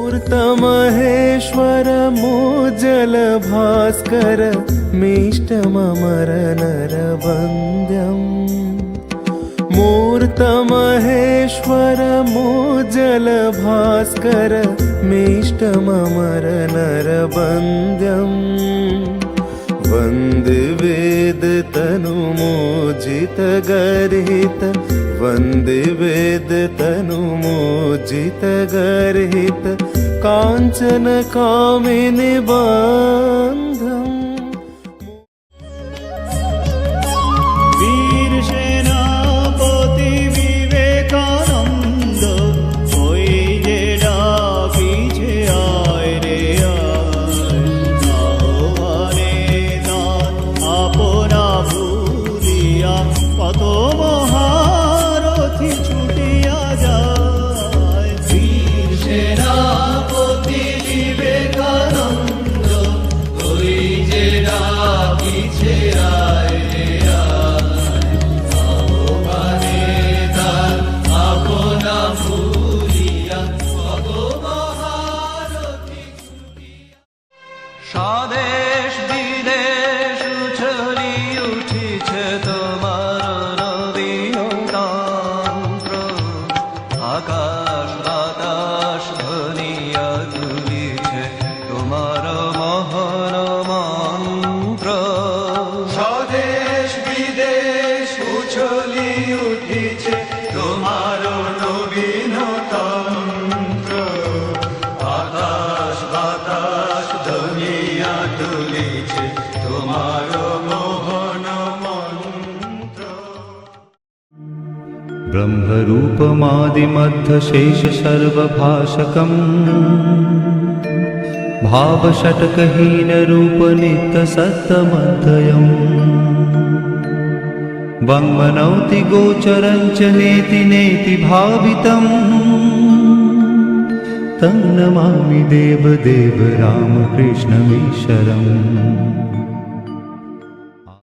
मूर्तमहेश्वर मोज्जल भास्कर मीष्टममर नरवन्द्यम् मूर्तमहेश्वर मोज्जल भास्कर मीष्टममर नरवन्द्यम् वन्दे वेद तनुमोजित गर्हित वन्दे वेद तनुमोजित गर्हित काञ्चन कामिनि बन्धम्। वीर सेनापति विवेकानंद ওই যে ডাকিছে আয় রে আয়, আহ্বানে দান আপনা ভুলিয়া কত মহারথী ছুটিয়া যায়। বীর সেনাপতি বিবেকানন্দ ওই যে ডাকিছে আয় রে আয়, আহ্বানে দান আপনা ভুলিয়া কত মহারথী ছুটিয়া। স্বদেশ বিদেশ উছলি উঠিছে তোমার নবীন তন্ত্র, আকাশ বাতাস ধ্বনিয়া তুলিছে তোমার মহান মন্ত্র। স্বদেশ বিদেশ উছলি উঠিছে তোমার নবীন তন্ত্র, আকাশ বাতাস ধ্বনিয়া তুলিছে তোমার মোহন মন্ত্র। ब्रह्मरूपमादिमध्यशेष सर्वभाषकम् भावषट्कहीनरूपनित्यसत्तमध्ययम् वङ्मनौति गोचरं च नेति नेति भावितम् तं नमामि देवदेव रामकृष्णमीश्वरम्।